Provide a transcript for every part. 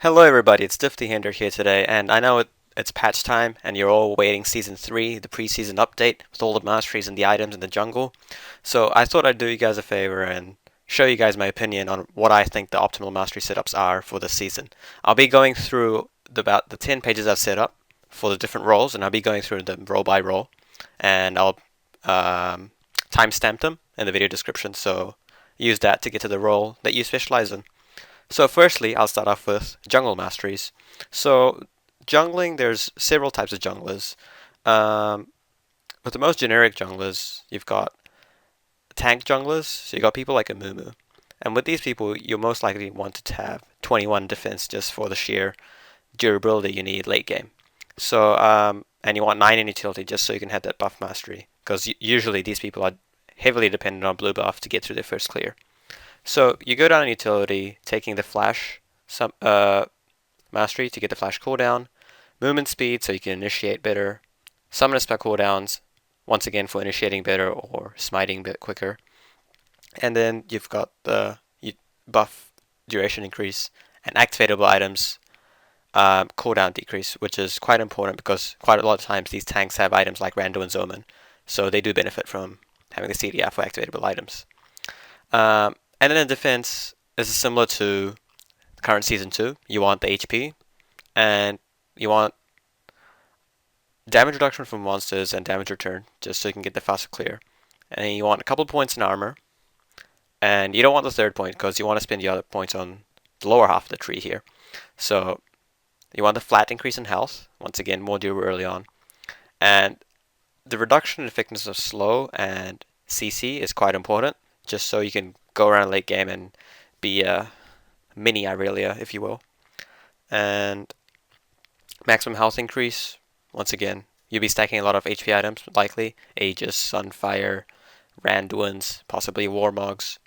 Hello everybody, it's DiffTheEnder here today, and I know it's patch time, and you're all waiting Season 3, the pre-season update, with all the masteries and the items in the jungle. So I thought I'd do you guys a favor and show you guys my opinion on what I think the optimal mastery setups are for this season. I'll be going through about the 10 pages I've set up for the different roles, and I'll be going through them role by role, and I'll timestamp them in the video description, so use that to get to the role that you specialize in. So firstly, I'll start off with jungle masteries. So jungling, there's several types of junglers. Um, but the most generic junglers, you've got tank junglers. So you've got people like a Mumu. And with these people, you're most likely want to have 21 defense just for the sheer durability you need late game. So, and you want 9 in utility just so you can have that buff mastery. Because usually these people are heavily dependent on blue buff to get through their first clear. So you go down in utility, taking the flash mastery to get the flash cooldown, movement speed so you can initiate better, summon spell cooldowns, once again for initiating better or smiting a bit quicker. And then you've got the buff duration increase and activatable items cooldown decrease, which is quite important because quite a lot of times these tanks have items like Rando and Zoman, so they do benefit from having the CDR for activatable items. And then in defense, this is similar to current season 2. You want the HP, and you want damage reduction from monsters and damage return, just so you can get the faster clear. And then you want a couple points in armor, and you don't want the third point because you want to spend the other points on the lower half of the tree here. So you want the flat increase in health, once again more durable early on, and the reduction in effectiveness of slow and CC is quite important, just so you can go around late game and be a mini Irelia, if you will. And maximum health increase, once again, you'll be stacking a lot of HP items, likely. Aegis, Sunfire, Randuins, possibly Warmogs.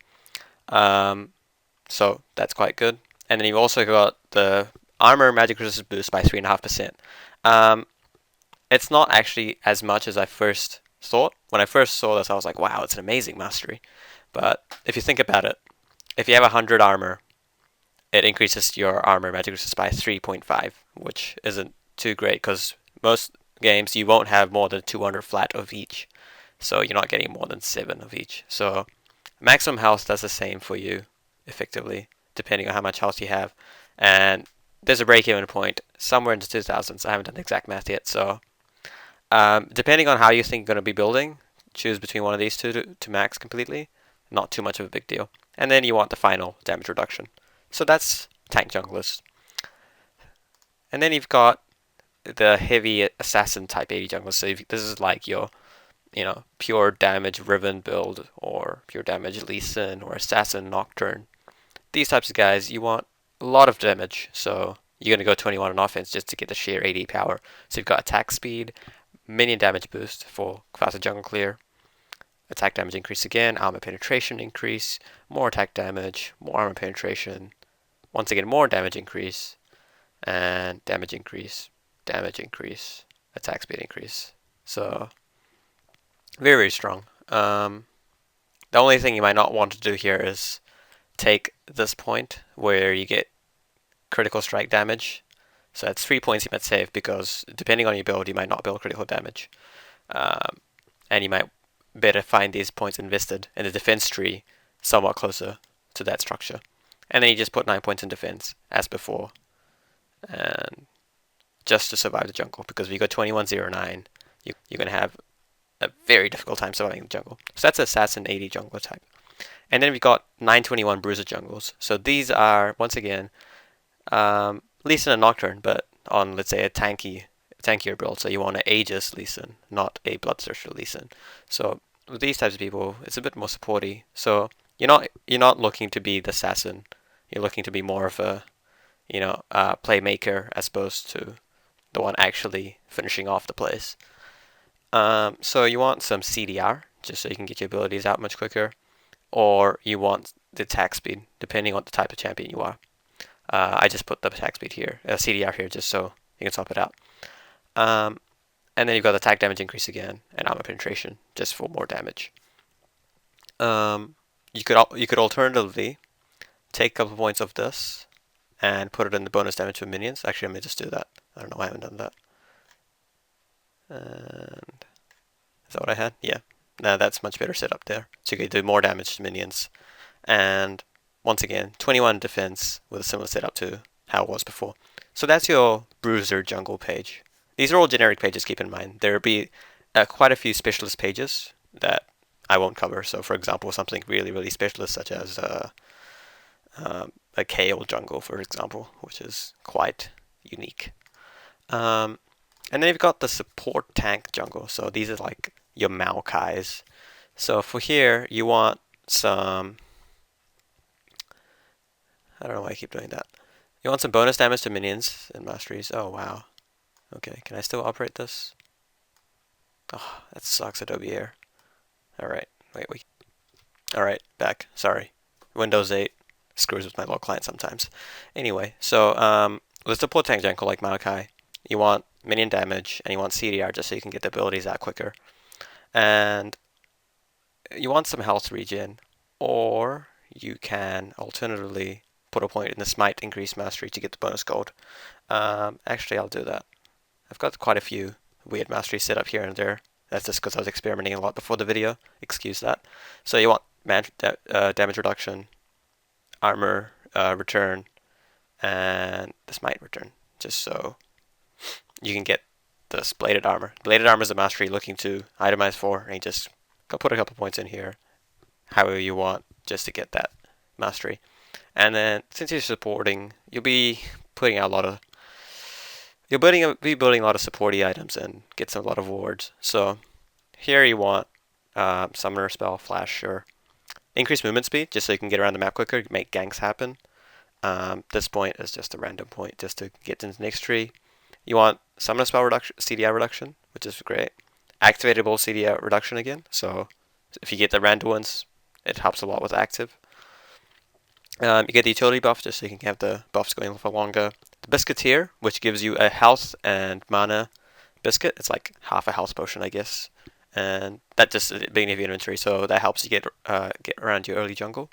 So that's quite good. And then you've also got the armor magic resistance boost by 3.5%. It's not actually as much as I first thought. When I first saw this, I was like, wow, it's an amazing mastery. But if you think about it, if you have 100 armor, it increases your armor magic resistance by 3.5, which isn't too great because most games you won't have more than 200 flat of each. So you're not getting more than 7 of each. So maximum health does the same for you, effectively, depending on how much health you have. And there's a break-even point somewhere in the 2000s. I haven't done the exact math yet, so depending on how you think you're going to be building, choose between one of these two to max completely. Not too much of a big deal. And then you want the final damage reduction. So that's tank junglers. And then you've got the heavy assassin type 80 junglers. So this is like your, pure damage Riven build or pure damage Lee Sin or assassin Nocturne. These types of guys, you want a lot of damage. So you're going to go 21 on offense just to get the sheer 80 power. So you've got attack speed, minion damage boost for faster jungle clear, attack damage increase again, armor penetration increase, more attack damage, more armor penetration, once again more damage increase, and damage increase, attack speed increase. So very, very strong. The only thing you might not want to do here is take this point where you get critical strike damage. So that's 3 points you might save because depending on your build, you might not build critical damage. And you might better find these points invested in the defense tree somewhat closer to that structure. And then you just put 9 points in defense as before. And just to survive the jungle, because if you go 2109, you're going to have a very difficult time surviving the jungle. So that's Assassin 80 jungler type. And then we've got 921 Bruiser jungles. So these are, once again, Lee Sin and Nocturne, but on, let's say, a tankier build. So you want an Aegis Lee Sin, not a Bloodthirster Lee Sin. So with these types of people, it's a bit more supporty. So you're not looking to be the assassin. You're looking to be more of a, playmaker as opposed to the one actually finishing off the plays. So you want some CDR, just so you can get your abilities out much quicker, or you want the attack speed, depending on the type of champion you are. I just put the attack speed here, CDR here, just so you can swap it out. And then you've got attack damage increase again, and armor penetration, just for more damage. You could alternatively take a couple points of this, and put it in the bonus damage for minions. Actually, let me just do that. I don't know why I haven't done that. And is that what I had? Yeah. Now that's much better setup there. So you can do more damage to minions. And once again, 21 defense with a similar setup to how it was before. So that's your Bruiser jungle page. These are all generic pages, keep in mind. There will be quite a few specialist pages that I won't cover. So for example, something really, really specialist such as a Kale jungle, for example, which is quite unique. And then you've got the support tank jungle. So these are like your Maokais. So for here, you want some... I don't know why I keep doing that. You want some bonus damage to minions and Masteries. Oh, wow. Okay, can I still operate this? Oh, that sucks, Adobe Air. Alright, wait. Alright, back. Sorry. Windows 8 screws with my log client sometimes. Anyway, so with support tank jungle like Maokai, you want minion damage and you want CDR just so you can get the abilities out quicker. And you want some health regen, or you can alternatively put a point in the Smite increase mastery to get the bonus gold. Actually, I'll do that. I've got quite a few weird masteries set up here and there. That's just because I was experimenting a lot before the video. Excuse that. So you want damage reduction, armor return, and the Smite return, just so you can get this bladed armor. Bladed armor is a mastery looking to itemize for, and you just put a couple points in here, however you want, just to get that mastery. And then since you're supporting, you'll be putting out a lot of building a lot of supporty items and get a lot of wards. So here you want summoner spell, flash, sure. Increase movement speed just so you can get around the map quicker, make ganks happen. This point is just a random point just to get into the next tree. You want summoner spell reduction, CDI reduction, which is great. Activatable CDI reduction again, so if you get the random ones, it helps a lot with active. You get the utility buff just so you can have the buffs going for longer. The Biscuiteer, which gives you a health and mana biscuit. It's like half a health potion, I guess. And that just at the beginning of your inventory, so that helps you get around your early jungle.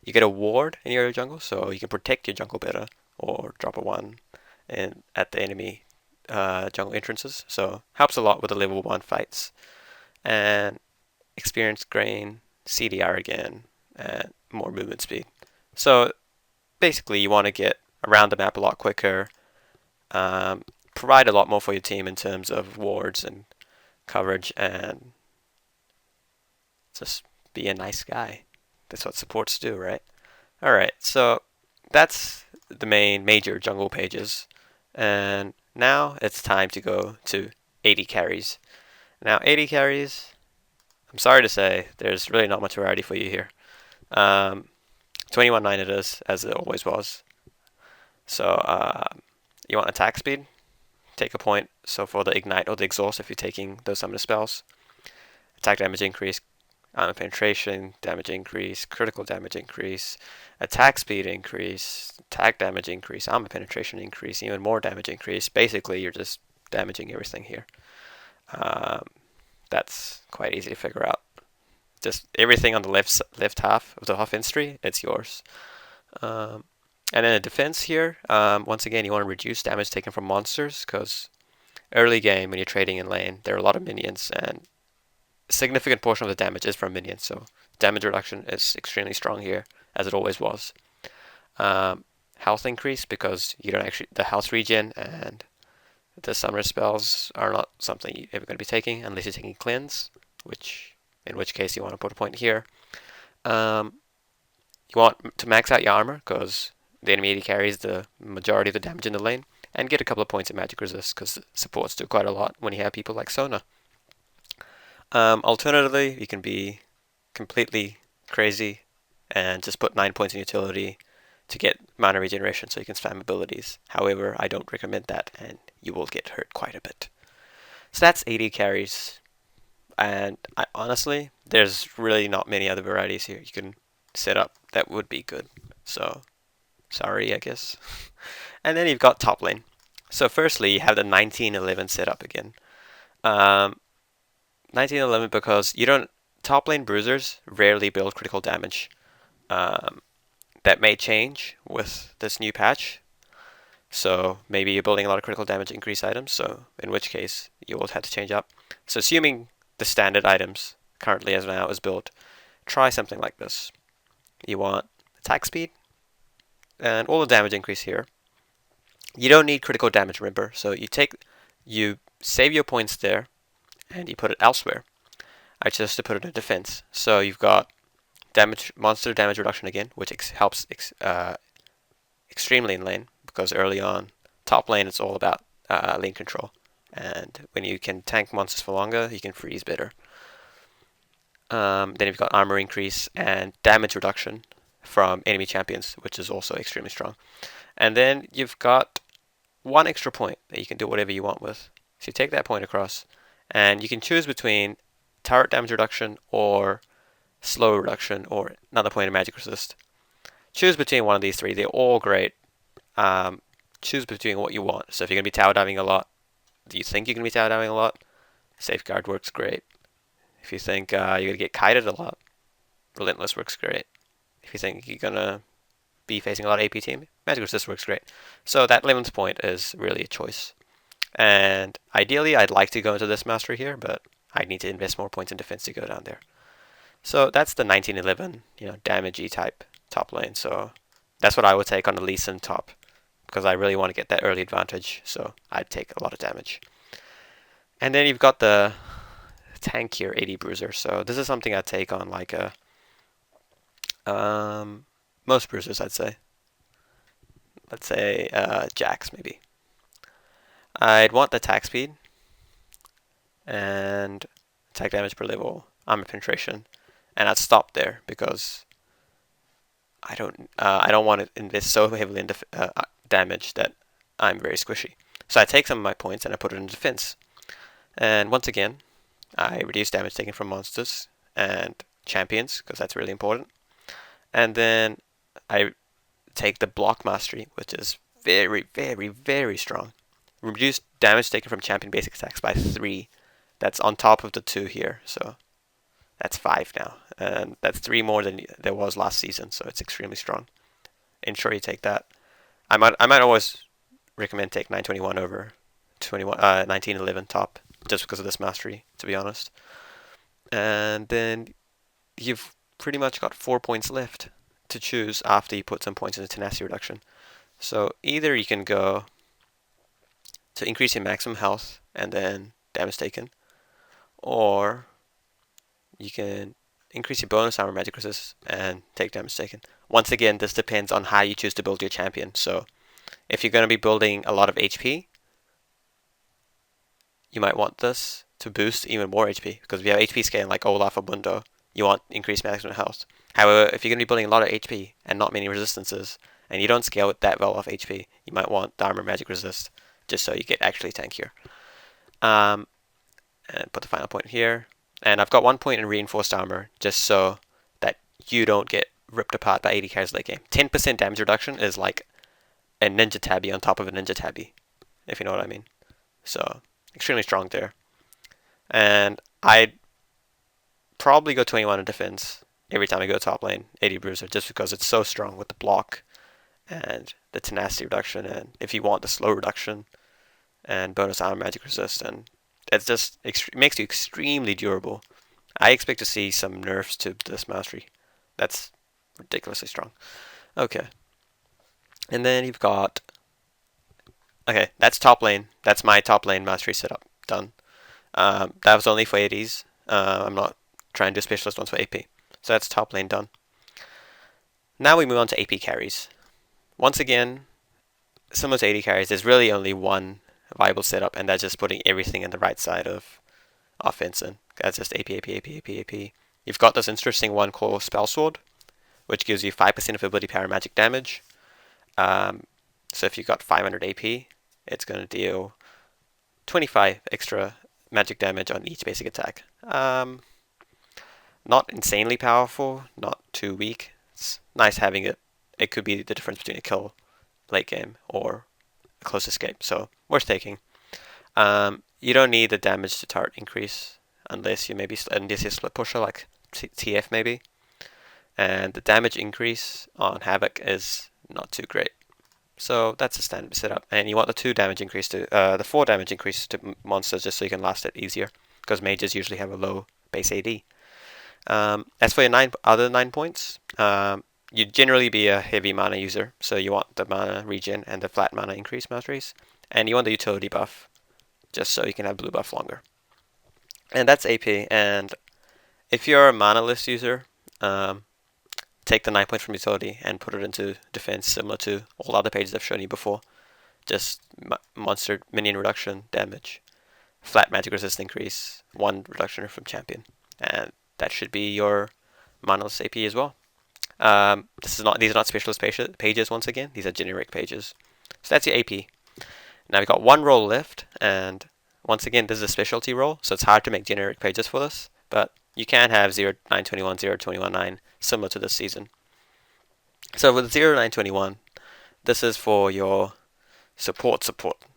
You get a ward in your early jungle, so you can protect your jungle better, or drop a 1 at the enemy jungle entrances. So helps a lot with the level 1 fights. And experience gain, CDR again, and more movement speed. So basically you want to get around the map a lot quicker, provide a lot more for your team in terms of wards and coverage, and just be a nice guy. That's what supports do, right? Alright, so that's the major jungle pages. And now it's time to go to 80 carries. Now 80 carries, I'm sorry to say, there's really not much variety for you here. 21.9 it is, as it always was. So you want attack speed? Take a point. So for the ignite or the exhaust, if you're taking those summoner spells, attack damage increase, armor penetration damage increase, critical damage increase, attack speed increase, attack damage increase, armor penetration increase, even more damage increase. Basically, you're just damaging everything here. That's quite easy to figure out. Just everything on the left half of the Hoffenstry, it's yours. And then a defense here, once again, you want to reduce damage taken from monsters, because early game when you're trading in lane, there are a lot of minions, and a significant portion of the damage is from minions, so damage reduction is extremely strong here, as it always was. Health increase, because you don't actually, the health regen and the summoner spells are not something you're ever going to be taking, unless you're taking cleanse, in which case you want to put a point here. You want to max out your armor, because the enemy AD carries the majority of the damage in the lane, and get a couple of points of magic resist, because supports do quite a lot when you have people like Sona. Alternatively, you can be completely crazy and just put 9 points in utility to get mana regeneration so you can spam abilities. However, I don't recommend that, and you will get hurt quite a bit. So that's 80 carries, and honestly, there's really not many other varieties here you can set up that would be good. So sorry, I guess. And then you've got top lane. So firstly, you have the 1911 setup again. 1911 because you don't, top lane bruisers rarely build critical damage. That may change with this new patch, So maybe you're building a lot of critical damage increase items, so in which case you will have to change up. So assuming the standard items currently as of now is built, try something like this. You want attack speed and all the damage increase here. You don't need critical damage, remember, so you save your points there and you put it elsewhere. I chose to put it in defense. So you've got monster damage reduction again, which helps extremely in lane, because early on, top lane it's all about lane control. And when you can tank monsters for longer, you can freeze better. Then you've got armor increase and damage reduction from enemy champions, which is also extremely strong. And then you've got one extra point that you can do whatever you want with. So you take that point across, and you can choose between turret damage reduction or slow reduction or another point of magic resist. Choose between one of these three. They're all great. Choose between what you want. So if you're going to be tower diving a lot, do you think you're going to be tower diving a lot? Safeguard works great. If you think you're going to get kited a lot, Relentless works great. If you think you're going to be facing a lot of AP team, Magic Resist works great. So that 11th point is really a choice. And ideally, I'd like to go into this mastery here, but I need to invest more points in defense to go down there. So that's the 1911, damagey type top lane. So that's what I would take on the Lee Sin top, because I really want to get that early advantage. So I'd take a lot of damage. And then you've got the tankier 80 bruiser. So this is something I'd take on like a most bruisers, I'd say. Let's say Jax maybe. I'd want the attack speed and attack damage per level, armor penetration, and I'd stop there because I don't want to invest so heavily in damage that I'm very squishy. So I take some of my points and I put it in defense. And once again, I reduce damage taken from monsters and champions, because that's really important. And then I take the block mastery, which is very, very, very strong. Reduce damage taken from champion basic attacks by 3. That's on top of the 2 here, so that's 5 now. And that's 3 more than there was last season, so it's extremely strong. Ensure you take that. I might always recommend take 921 over 1911 top, just because of this mastery, to be honest. And then you've pretty much got 4 points left to choose after you put some points into tenacity reduction. So either you can go to increase your maximum health and then damage taken, or you can increase your bonus armor magic resist and take damage taken. Once again, this depends on how you choose to build your champion. So if you're going to be building a lot of HP, you might want this to boost even more HP, because if you have HP scaling like Olaf or Bundo, you want increased maximum health. However, if you're going to be building a lot of HP and not many resistances, and you don't scale with that well off HP, you might want the armor magic resist, just so you get actually tankier. And put the final point here. And I've got 1 point in reinforced armor, just so that you don't get ripped apart by 80 carries late game. 10% damage reduction is like a ninja tabby on top of a ninja tabby, if you know what I mean. So extremely strong there. And I'd probably go 21 in defense every time I go top lane, 80 bruiser, just because it's so strong with the block and the tenacity reduction, and if you want the slow reduction and bonus armor magic resist, and it's just it makes you extremely durable. I expect to see some nerfs to this mastery. That's ridiculously strong. Okay. And then you've got... Okay, that's top lane. That's my top lane mastery setup. Done. That was only for 80s. I'm not trying to do specialist ones for AP. So that's top lane done. Now we move on to AP carries. Once again, similar to 80 carries, there's really only one viable setup, and that's just putting everything in the right side of offense in. That's just AP, AP, AP, AP, AP. You've got this interesting one called Spell Sword, which gives you 5% of ability power magic damage. So if you've got 500 AP, it's going to deal 25 extra magic damage on each basic attack. Not insanely powerful, not too weak. It's nice having it. It could be the difference between a kill late game or a close escape, so worth taking. You don't need the damage to turret increase unless you're a split pusher like TF maybe. And the damage increase on Havoc is not too great. So that's a standard setup, and you want the 4 damage increase to monsters just so you can last it easier, because mages usually have a low base AD. As for your other 9 points, you'd generally be a heavy mana user, so you want the mana regen and the flat mana increase masteries, and you want the utility buff, just so you can have blue buff longer. And that's AP, and if you're a mana list user, take the 9 points from utility and put it into defense, similar to all other pages I've shown you before. Just monster minion reduction damage, flat magic resist increase, 1 reduction from champion, and that should be your mana list AP as well. These are not specialist pages once again. These are generic pages. So that's your AP. Now we've got 1 role left, and once again this is a specialty role, so it's hard to make generic pages for this, but you can have 0, 9, 21, 0, 21, 9, similar to this season. So with 0, 9, 21, this is for your support.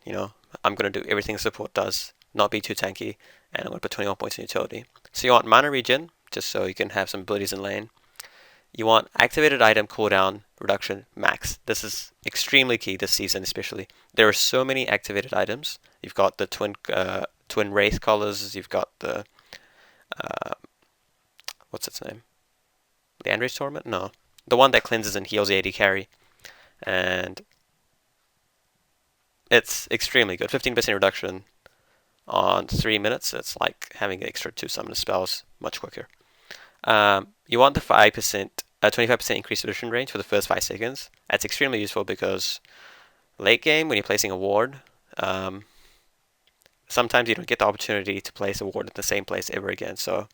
You know, I'm going to do everything support does, not be too tanky, and I'm going to put 21 points in utility. So you want mana regen, just so you can have some abilities in lane. You want activated item cooldown reduction max. This is extremely key this season, especially. There are so many activated items. You've got the twin wraith collars. You've got the what's its name? The Andres Torment? No, the one that cleanses and heals the AD carry, and it's extremely good. 15% reduction on 3 minutes. It's like having an extra 2 summon spells much quicker. You want the 25% increased solution range for the first 5 seconds. That's extremely useful because late game, when you're placing a ward, sometimes you don't get the opportunity to place a ward in the same place ever again. So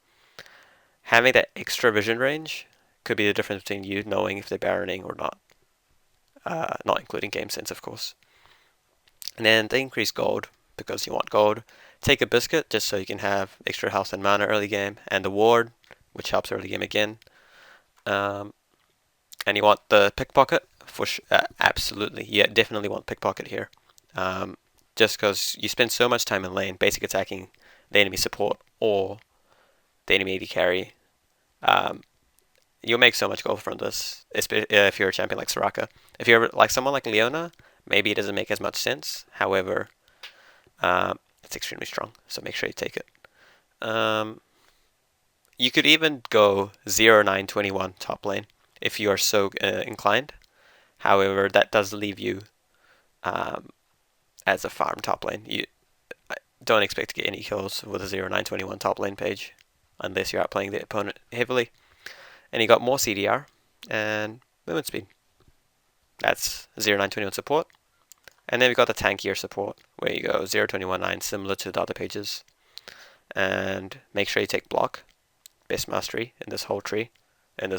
having that extra vision range could be the difference between you knowing if they're baroning or not. Not including game sense, of course. And then they increase gold because you want gold. Take a biscuit just so you can have extra health and mana early game, and the ward, which helps early game again. And you want the pickpocket for absolutely. You definitely want pickpocket here. Just because you spend so much time in lane, basic attacking the enemy support or the enemy AD carry. You'll make so much gold from this, if you're a champion like Soraka. If you're like someone like Leona, maybe it doesn't make as much sense. However, it's extremely strong, so make sure you take it. You could even go 0, 9, 21 top lane if you are so inclined. However, that does leave you as a farm top lane. You don't expect to get any kills with a 0, 9, 21 top lane page unless you're outplaying the opponent heavily. And you got more CDR and movement speed. That's 0, 9, 21 support. And then we got the tankier support where you go 0, 21, 9, similar to the other pages. And make sure you take block. Best mastery in this whole tree. And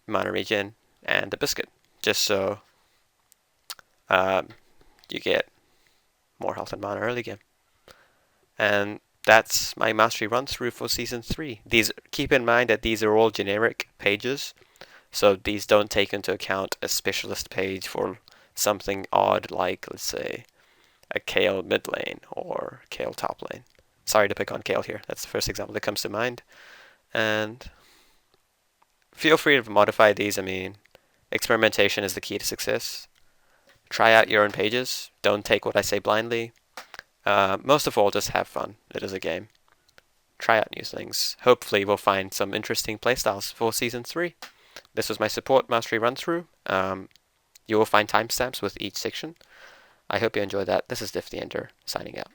mana regen and the biscuit. Just so you get more health and mana early game. And that's my mastery run through for season 3. Keep in mind that these are all generic pages, so these don't take into account a specialist page for something odd like, let's say, a Kale mid lane or Kale top lane. Sorry to pick on Kale here. That's the first example that comes to mind. And feel free to modify these. I mean, experimentation is the key to success. Try out your own pages. Don't take what I say blindly. Most of all, just have fun. It is a game. Try out new things. Hopefully we'll find some interesting playstyles for Season 3. This was my support mastery run-through. You will find timestamps with each section. I hope you enjoyed that. This is DiffTheEnder, signing out.